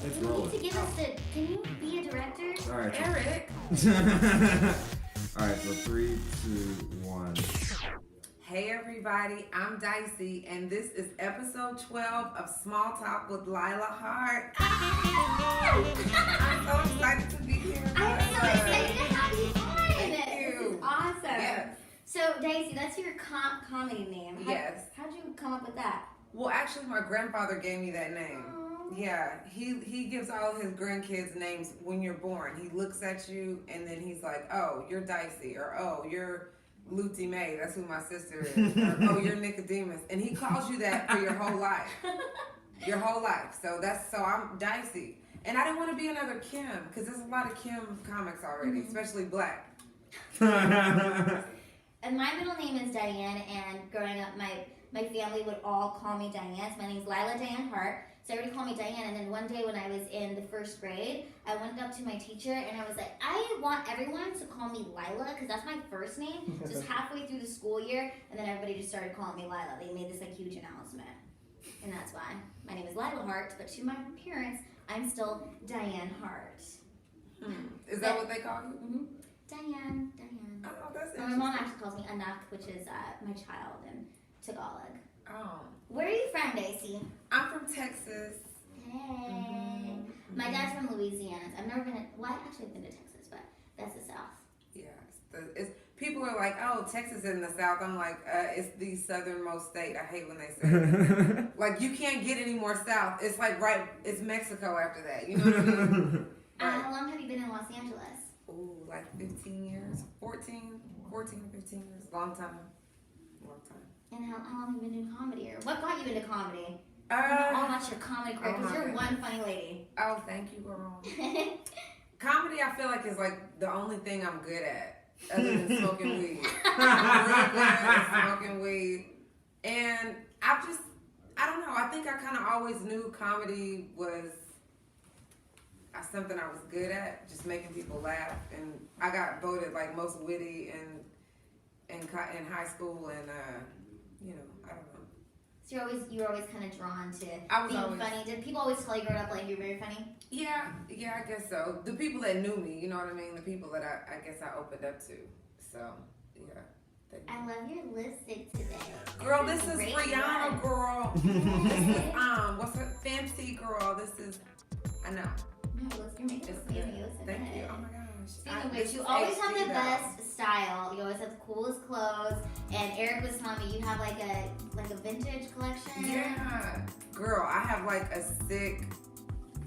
It's You rolling. need to give us the. Can you be a director? All right. Eric. All right. So 3, 2, 1. Hey everybody, I'm Dicey, and this is episode 12 of Small Talk with Lila Hart. I'm so excited to be here. I'm so excited to have you on. Thank This you. is awesome. Yes. So, Dicey, that's your comedy name. Yes. How'd you come up with that? Well, actually, my grandfather gave me that name. Aww. Yeah, he gives all his grandkids names when you're born. He looks at you, and then he's like, oh, you're Dicey, or oh, you're Lucy May, that's who my sister is. Or, oh, you're Nicodemus. And he calls you that for your whole life. Your whole life. So I'm Dicey. And I didn't want to be another Kim, because there's a lot of Kim comics already, especially black. And my middle name is Diane, and growing up, my family would all call me Diane. So my name's Lila Diane Hart. So everybody called me Diane, and then one day when I was in the first grade, I went up to my teacher, and I was like, I want everyone to call me Lila, because that's my first name. So it's halfway through the school year, and then everybody just started calling me Lila. They made this like huge announcement. And that's why. My name is Lila Hart, but to my parents, I'm still Diane Hart. Is that what they call you? Mm-hmm. Diane. Oh, that's My interesting. mom actually calls me Anak, which is my child in Tagalog. Oh. Where are you from, Dicey? I'm from Texas. Hey. My dad's from Louisiana. I've never been actually I've been to Texas, but that's the South. Yeah. People are like, oh, Texas is in the South. I'm like, it's the southernmost state. I hate when they say that. Like, you can't get any more south. It's like it's Mexico after that. You know what I mean? Right. How long have you been in Los Angeles? Ooh, like 15 years. 14 or 15 years. Long time. And how long have you been doing comedy? Or what got you into comedy? Uh, All about your comedy career, because you're one funny lady. Oh, thank you, girl. Comedy, I feel like, is like the only thing I'm good at, other than smoking weed. I'm real good at smoking weed. And I don't know, I think I kind of always knew comedy was something I was good at, just making people laugh. And I got voted like most witty in high school, and I don't know. So you were always kind of drawn to I was being always funny. Did people always tell you growing up like you're very funny? Yeah, I guess so. The people that knew me, you know what I mean? The people that I guess I opened up to. So, yeah. I love your lipstick today. Girl, this is Great Rihanna, one. girl. This is, what's her, Fancy girl. This is, I know. No, your makeup is amazing. You look so Thank good. you. Oh my gosh. Speaking of which, you always have the best style. You always have the coolest clothes. And Eric was telling me you have like a vintage collection. Yeah. Girl, I have like a sick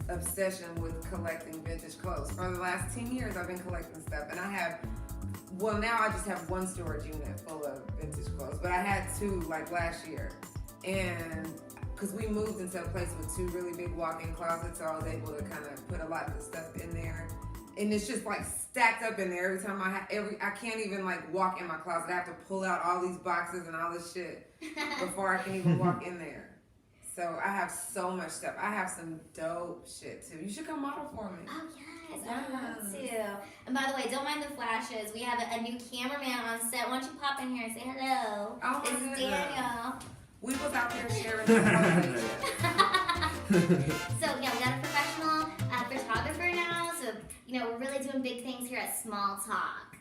obsession with collecting vintage clothes. For the last 10 years, I've been collecting stuff. And now I just have one storage unit full of vintage clothes. But I had 2 like last year. And because we moved into a place with 2 really big walk-in closets, so I was able to kind of put a lot of the stuff in there. And it's just like stacked up in there. Every time I can't even like walk in my closet. I have to pull out all these boxes and all this shit before I can even walk in there. So I have so much stuff. I have some dope shit too. You should come model for me. Oh yes, I would love to. And by the way, don't mind the flashes. We have a new cameraman on set. Why don't you pop in here and say hello? Oh my This is goodness. Daniel. We was out there sharing the photos. So yeah, we got a professional photographer now. So we're really doing big things here at Small Talk.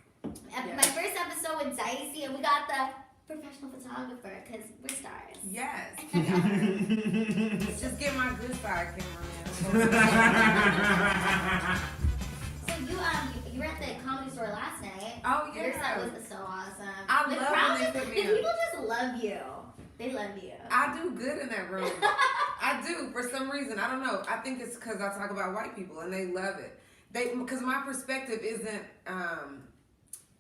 Yes. My first episode with Dicey, and we got the professional photographer because we're stars. Yes. Just get my good side cameraman. So you were at the comedy store last night. Oh yeah. Your set was so awesome. I The love crowd when they just- put me the in. people just love you. They love you. I do good in that room. I do, for some reason. I don't know. I think it's because I talk about white people and they love it. Because my perspective isn't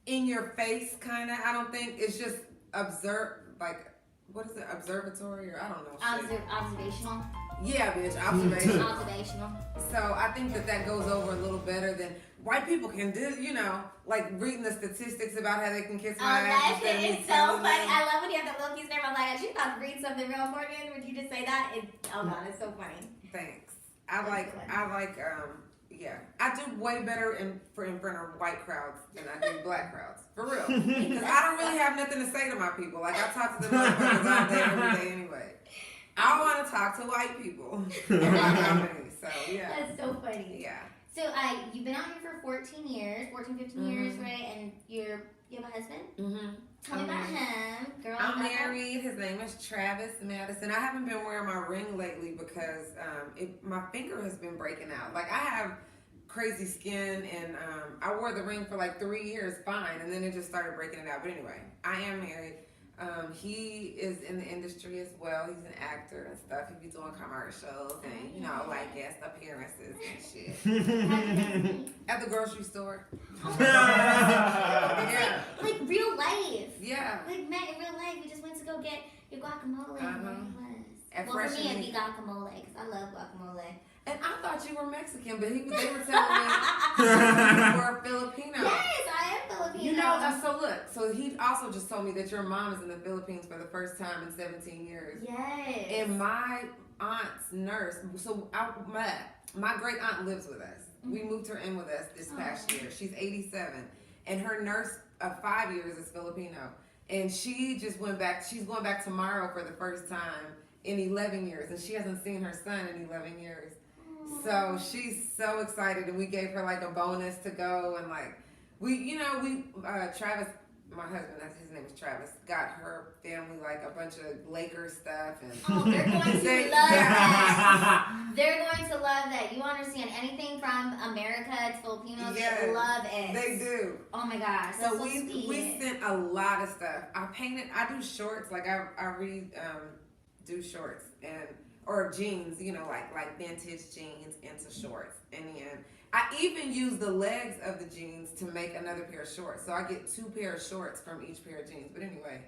in your face, kind of. I don't think it's just what is it, observatory, or I don't know. Observational. Yeah, bitch, observation. Observational. So I think that goes over a little better than white people can do, like reading the statistics about how they can kiss my ass. That instead of shit me is so telling funny. them. I love when you have that little piece there. I'm like, I should not read something real important. Would you just say that? Oh god, it's so funny. Thanks. I do way better in front of white crowds than I do black crowds. For real. Because I don't really have nothing to say to my people. Like, I talk to them motherfuckers all day, every day anyway. I want to talk to white people in my comedy. So, yeah. That's so funny. Yeah. So, you've been out here for 14 years, 15 years, right? And you have a husband? Mm-hmm. Tell me about him. Girl, I'm married. His name is Travis Madison. I haven't been wearing my ring lately because my finger has been breaking out. Like, I have crazy skin, and I wore the ring for like 3 years fine, and then it just started breaking it out. But anyway, I am married. He is in the industry as well. He's an actor and stuff. He be doing commercials and, you know, like guest appearances and shit. At the grocery store. Oh, Yeah. like real life. Yeah. Like, man, in real life, you just went to go get your guacamole. At Well, for Fresh me, it'd and be guacamole, because I love guacamole. And I thought you were Mexican, but they were telling me you were Filipino. Yes, I am Filipino. You know, so look, so he also just told me that your mom is in the Philippines for the first time in 17 years. Yes. And my aunt's nurse, so my great aunt lives with us. Mm-hmm. We moved her in with us this past year. She's 87. And her nurse of 5 years is Filipino. And she just went back, she's going back tomorrow for the first time in 11 years. And she hasn't seen her son in 11 years. So she's so excited, and we gave her like a bonus to go, and like Travis, my husband, his name is Travis, got her family like a bunch of Lakers stuff, and oh, they're going to love that. They're going to love that. You understand anything from America to Filipinos? Yes, they love it. They do. Oh my gosh. So we sent a lot of stuff. I do shorts, like I do shorts or jeans, you know, like vintage jeans into shorts. And then I even use the legs of the jeans to make another pair of shorts. So I get 2 pair of shorts from each pair of jeans. But anyway,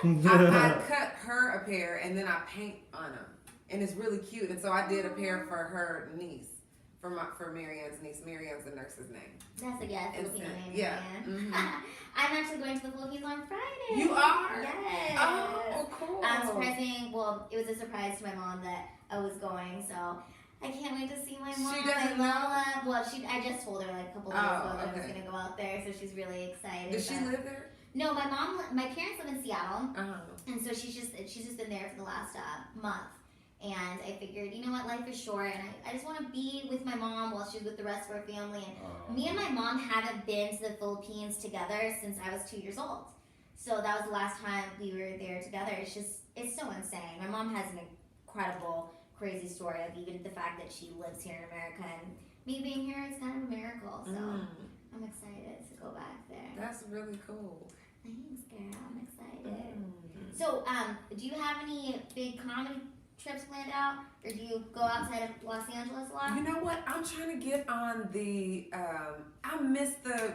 I cut her a pair and then I paint on them. And it's really cute. And so I did a pair for her niece, for Marianne's niece. Marianne's the nurse's name. That's a Filipino name. Yeah. Mm-hmm. I'm actually going to the Philippines on Friday. You are? Yes. Oh, cool. It was a surprise to my mom that I was going, so I can't wait to see my mom. She doesn't know? Well, I just told her like a couple days ago that I was going to go out there, so she's really excited. Does she live there? No, my parents live in Seattle, Uh-huh. and so she's just been there for the last month. And I figured, you know what, life is short, and I just want to be with my mom while she's with the rest of our family. And me and my mom haven't been to the Philippines together since I was 2 years old. So that was the last time we were there together. It's so insane. My mom has an incredible, crazy story of even the fact that she lives here in America, and me being here is kind of a miracle. So I'm excited to go back there. That's really cool. Thanks, girl. I'm excited. So, do you have any big comedy trips planned out, or do you go outside of Los Angeles a lot? You know what? I'm trying to get on the. I missed the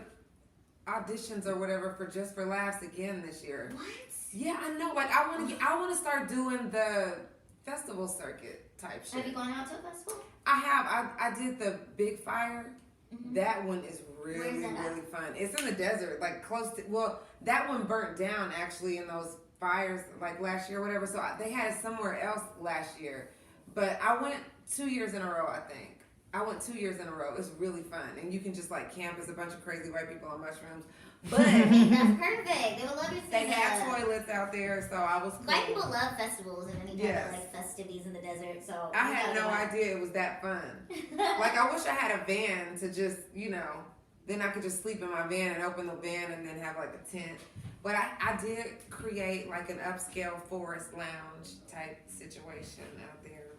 auditions or whatever for Just for Laughs again this year. What? Yeah, I know. Like I want to start doing the festival circuit type shit. Have you gone out to a festival? I have. I did the Big Fire. Mm-hmm. That one is really fun. It's in the desert, like close to. Well, that one burnt down actually in those fires like last year or whatever, so they had it somewhere else last year, but I went 2 years in a row. I think I went 2 years in a row. It's really fun, and you can just like camp as a bunch of crazy white people on mushrooms, but that's perfect. They would love to see they that. had toilets out there, so I was cool. White people love festivals and any kind of like festivities in the desert, so I had no idea it was that fun. Like I wish I had a van to just, you know, then I could just sleep in my van and open the van and then have like a tent. But I did create like an upscale forest lounge type situation out there.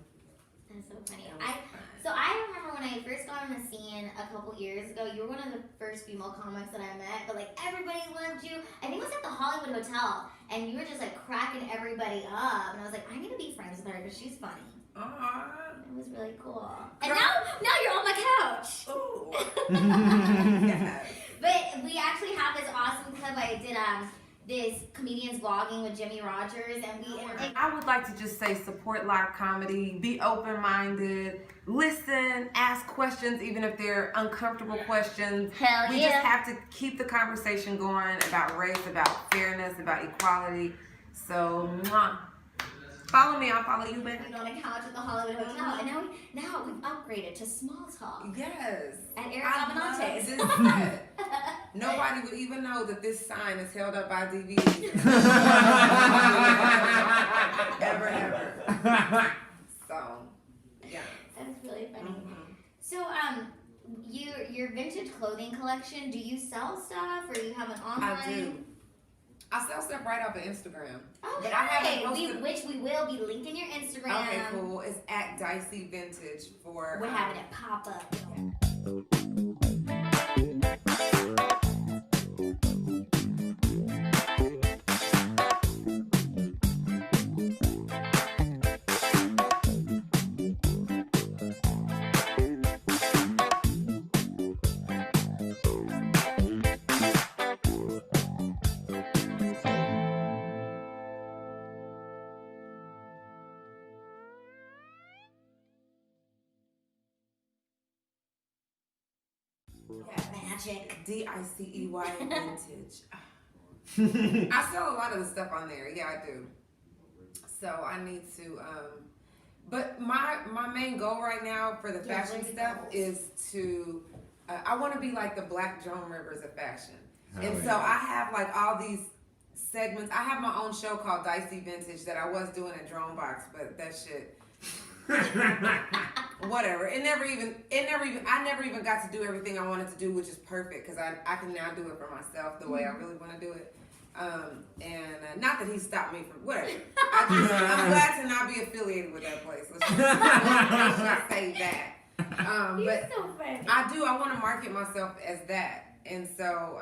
That's so funny. I remember when I first got on the scene a couple years ago, you were one of the first female comics that I met, but like everybody loved you. I think it was at the Hollywood Hotel, and you were just like cracking everybody up, and I was like, I need to be friends with her because she's funny. It was really cool. And now you're on my couch. Ooh. Yes. But we actually have this awesome clip. I did this comedians vlogging with Jimmy Rogers, and I would like to just say support live comedy, be open-minded, listen, ask questions even if they're uncomfortable questions. We just have to keep the conversation going about race, about fairness, about equality. So follow me, I'll follow you back. On a couch at the Hollywood Hotel, and now we've upgraded to small talk. Yes. At Eric Avenante's. Nobody would even know that this sign is held up by DVD. ever. So, yeah. That's really funny. So, your vintage clothing collection, do you sell stuff or you have an online? I do. I sell stuff right off of Instagram. Okay, But I haven't posted... which we will be linking your Instagram. Okay, cool. It's at Dicey Vintage for... We're having it pop up. Magic. Dicey Vintage. I sell a lot of the stuff on there. Yeah, I do. So I need to. But my main goal right now for the fashion stuff is to. I want to be like the Black Joan Rivers of fashion, and so I have like all these segments. I have my own show called Dicey Vintage that I was doing at Drone Box, but that shit. Whatever. I never even got to do everything I wanted to do, which is perfect because I can now do it for myself the way I really want to do it. And not that he stopped me from whatever. I'm glad to not be affiliated with that place. Let's just say that. But so funny. I want to market myself as that, and so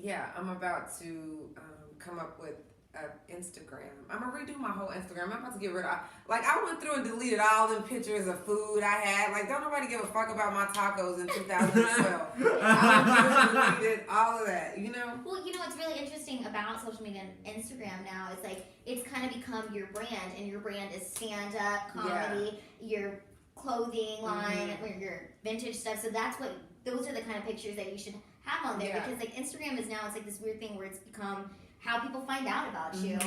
yeah, I'm about to come up with. Instagram. I'm gonna redo my whole Instagram. I'm about to get rid of I went through and deleted all them pictures of food I had. Like, don't nobody give a fuck about my tacos in 2012. I deleted all of that, you know? Well, you know what's really interesting about social media and Instagram now is like it's kind of become your brand, and your brand is stand-up comedy, your clothing line, your vintage stuff. So those are the kind of pictures that you should have on there because like Instagram is now it's like this weird thing where it's become how people find out about you.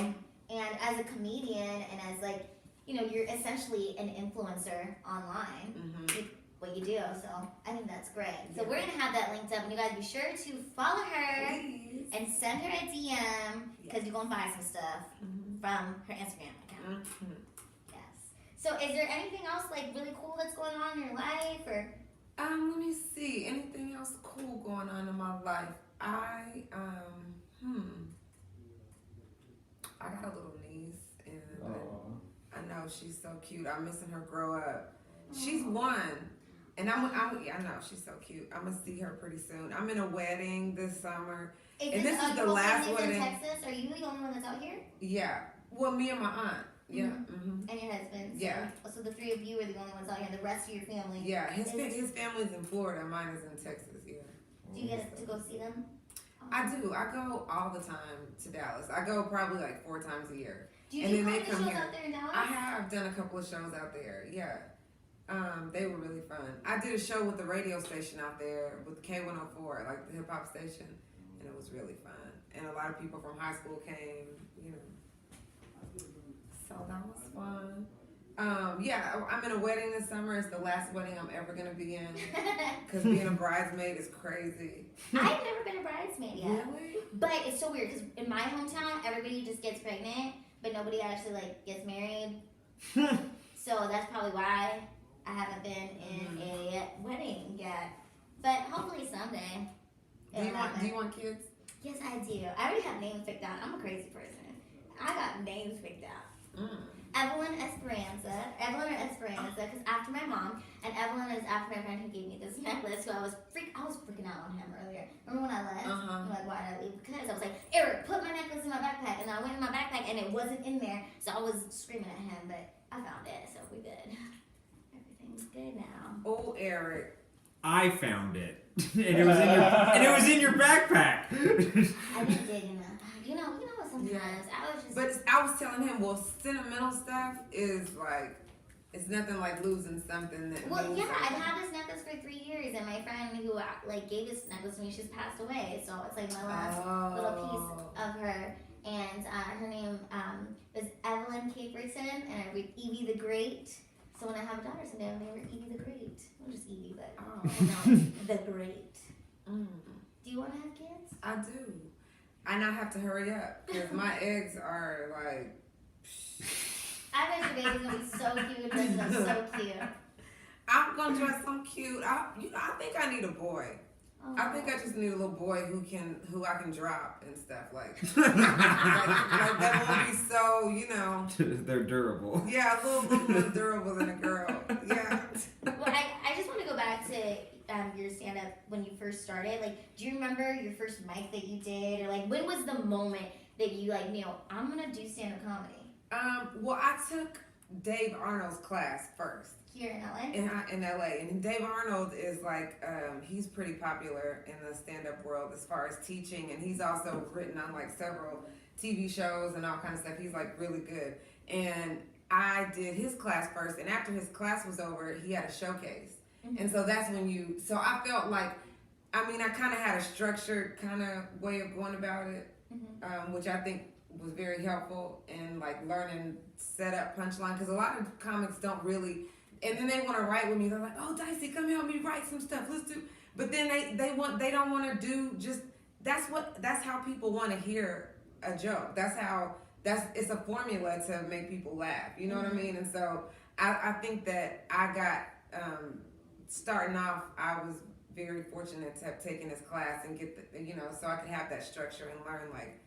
And as a comedian and as like, you know, you're essentially an influencer online with what you do. So I think that's great. So we're going to have that linked up. And you guys be sure to follow her and send her a DM because you're going to buy some stuff from her Instagram account. Yes. So is there anything else like really cool that's going on in your life or? Let me see. Anything else cool going on in my life? I got a little niece, and I know she's so cute. I'm missing her grow up. She's 1, and I know she's so cute. I'm gonna see her pretty soon. I'm in a wedding this summer, and this is the last wedding. In Texas, are you the only one that's out here? Yeah. Well, me and my aunt. Yeah. And your husband. So, yeah. So the 3 of you are the only ones out here. The rest of your family. Yeah. His family's in Florida. Mine is in Texas. Yeah. Do you get to go see them? I do. I go all the time to Dallas. I go probably like 4 times a year. Do you do shows out there in Dallas? I have done a couple of shows out there. Yeah. They were really fun. I did a show with the radio station out there with K104, like the hip hop station, and it was really fun. And a lot of people from high school came, you know. So that was fun. Yeah, I'm in a wedding this summer. It's the last wedding I'm ever gonna be in. Because being a bridesmaid is crazy. I've never been a bridesmaid yet. Really? But it's so weird because in my hometown, everybody just gets pregnant, but nobody actually like gets married. So that's probably why I haven't been in a wedding yet. But hopefully someday. Do you want kids? Yes, I do. I already have names picked out. I'm a crazy person. I got names picked out. Evelyn or Esperanza, because after my mom, and Evelyn is after my friend who gave me this necklace, so I was freaking out on him earlier. Remember when I left? I'm like, why did I leave? Because I was like, Eric, put my necklace in my backpack, and I went in my backpack, and it wasn't in there, so I was screaming at him, but I found it, so we're good. Everything's good now. Oh, Eric. I found it, and it was in your backpack. I didn't dig enough. You know, sometimes I was just. But I was telling him, well, sentimental stuff is like, it's nothing like losing something that. Well, yeah, something. I've had this necklace for 3 years, and my friend who like gave this necklace to me, she's passed away, so it's like my last little piece of her. And her name was Evelyn Caperton, and I read Evie the Great. So when I have a daughter someday, I'll name her Evie the Great. Not just Evie, but the Great. Do you want to have kids? I do. And I have to hurry up because my eggs are like. I bet your baby's gonna be so cute. That's so cute. I'm I'm gonna dress so cute. I think I need a boy. Oh. I think I just need a little boy who I can drop and stuff like that won't be so, you know. They're durable. Yeah, a little more durable than a girl. Yeah. Well, I just want to go back to your stand-up when you first started. Like, do you remember your first mic that you did, or like when was the moment that you like, you know, I'm gonna do stand-up comedy? Well, I took Dave Arnold's class first. Here in LA? In LA. And Dave Arnold is like, he's pretty popular in the stand-up world as far as teaching, and he's also written on like several TV shows and all kinds of stuff. He's like really good. And I did his class first, and after his class was over, he had a showcase. Mm-hmm. And so that's when so I felt like, I mean, I kind of had a structured kind of way of going about it, mm-hmm. Which I think was very helpful in like learning setup, punchline, because a lot of comics don't really. And then they want to write with me. They're like, "Oh, Dicey, come help me write some stuff. Let's do." But then they don't want to do just. That's how people want to hear a joke. It's a formula to make people laugh. You know what I mean? And so I think that I got starting off. I was very fortunate to have taken his class and get so I could have that structure and learn like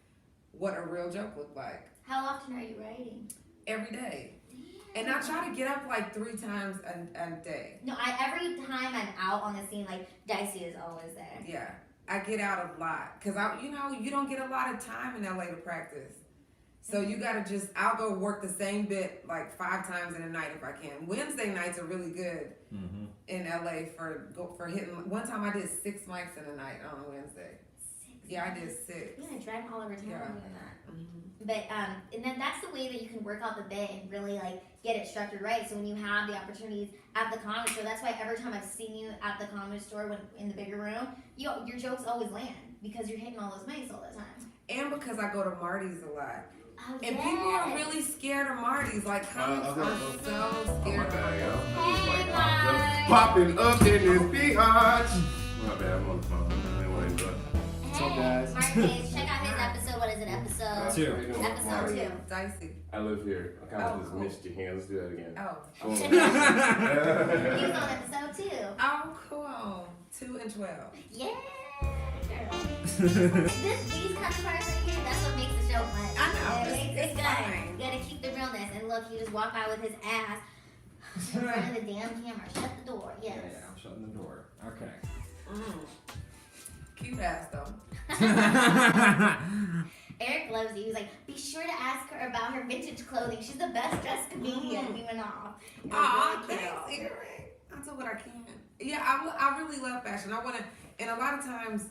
what a real joke looked like. How often are you writing? Every day. And I try to get up like 3 times a day. No, every time I'm out on the scene, like Dicey is always there. Yeah, I get out a lot because you don't get a lot of time in LA to practice. So you gotta I'll go work the same bit like 5 times in a night if I can. Wednesday nights are really good in LA for hitting. One time I did 6 mics in a night on a Wednesday. 6? Yeah, I did 6. You're gonna drive all over town doing that. Mm-hmm. But and then that's the way that you can work out the bit and really like get it structured right. So when you have the opportunities at the comedy store, that's why every time I've seen you at the comedy store when in the bigger room, your jokes always land because you're hitting all those mics all the time. And because I go to Marty's a lot. Oh, And people are really scared of Marty's. Like, comics are so scared of Hey, Mark. Popping up in this biatch. My bad, I'm on the phone. I didn't want to interrupt. What's up, guys? Mark, check out his episode. What is it? Episode 2. Episode 2. Dicey. I live here. I kind of just cool. missed your hand. Let's do that again. Oh. He was on episode 2. Oh, cool. 2 and 12. Yeah, girl. These kind of parts right here, that's what makes the show fun. I know. It's good. fine. You gotta keep the realness. And look, he just walked by with his ass in front of the damn camera. Shut the door. Yes. Yeah, I'm shutting the door. Okay. Cute ass though. Eric loves you. He's like, be sure to ask her about her vintage clothing. She's the best dressed comedian. We went off. Aw, Really thanks, cute. Eric. I'll do what I can. Yeah, I really love fashion. I want to, and a lot of times,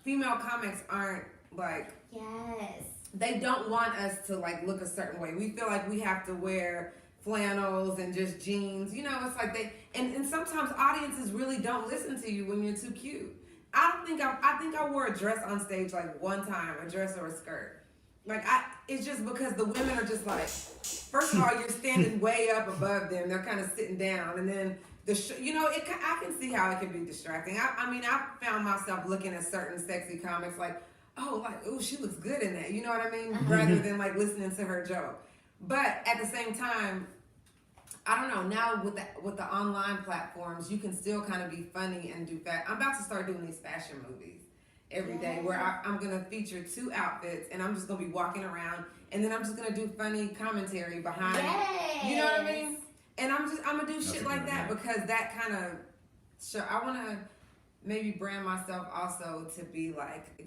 female comics aren't like, Yes. they don't want us to like look a certain way. We feel like we have to wear flannels and just jeans. You know, it's like and sometimes audiences really don't listen to you when you're too cute. I think I wore a dress on stage like one time, a dress or a skirt. Like it's just because the women are just like, first of all, you're standing way up above them. They're kind of sitting down, and then I can see how it can be distracting. I mean, I found myself looking at certain sexy comics like, oh, she looks good in that. You know what I mean? Rather than like listening to her joke. But at the same time, I don't know. Now with the online platforms, you can still kind of be funny and do I'm about to start doing these fashion movies every day where I'm gonna feature 2 outfits and I'm just gonna be walking around and then I'm just gonna do funny commentary behind. Yes. You know what I mean? And I'm gonna do shit like that because that kind of I wanna maybe brand myself also to be like, a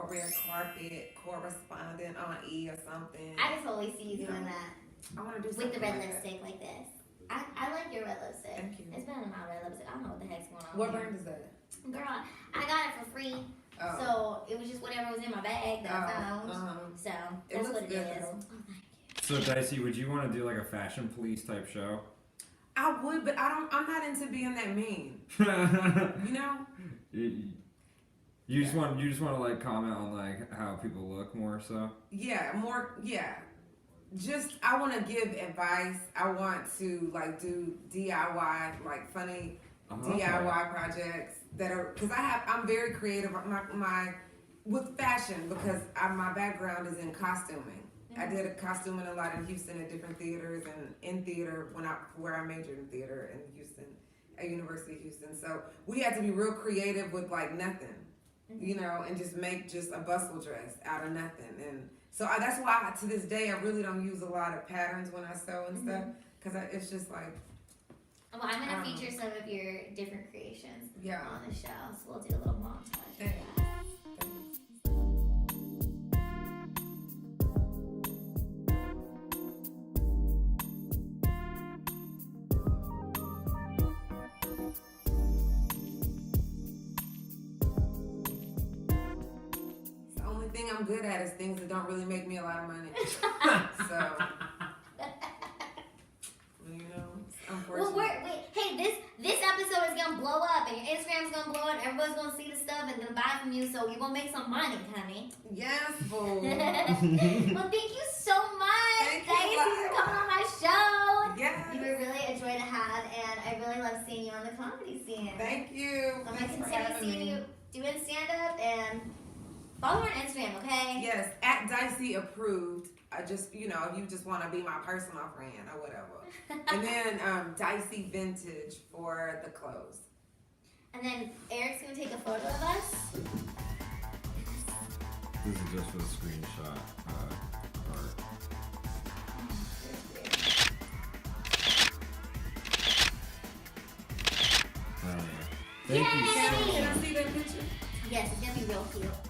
rare carpet correspondent on E or something. I just always see you doing that. I want to do something With the red like lipstick like this. I like your red lipstick. Thank you. It's better than my red lipstick. I don't know what the heck's going on. What here. brand is that? Girl, I got it for free. Oh. So it was just whatever was in my bag that I found. So It that's looks what it good, is. though. Oh, thank you. So Dicey, would you want to do like a fashion police type show? I would, but I'm not into being that mean. You know? You just want to like comment on like how people look more so. Yeah, more. Yeah. Just I want to give advice. I want to like do DIY, like funny DIY projects that are because I'm very creative. My with fashion because my background is in costuming. I did a costuming a lot in Houston at different theaters and in theater where I majored in theater in Houston. at University of Houston. So we had to be real creative with like nothing, you know, and just make just a bustle dress out of nothing. And so that's why to this day I really don't use a lot of patterns when I sew and stuff, because it's just like. Well, I'm gonna feature some of your different creations Yeah. on the show, so we'll do a little montage. Thanks. The only thing I'm good at is things that don't really make me a lot of money. So, you know, Well, unfortunately. hey, this episode is gonna blow up, and your Instagram's gonna blow up, and everybody's gonna see the stuff and then buy from you, so you're gonna make some money, honey. Yes, boo. Well, thank you so much, Thank you, Dicey, for Lila. coming on my show. Yes. You were really a joy to have, and I really love seeing you on the comedy scene. Thank you. I'm gonna Thanks for continue having seeing me. you doing stand-up, and follow her on Instagram, okay? Yes, at Dicey approved. I just, you know, if you just want to be my personal friend or whatever. And then Dicey Vintage for the clothes. And then Eric's gonna take a photo of us. This is just for the screenshot part. Oh yeah. Thank you so Yay! much. Can I see that picture? Yes, it's gonna be real cute.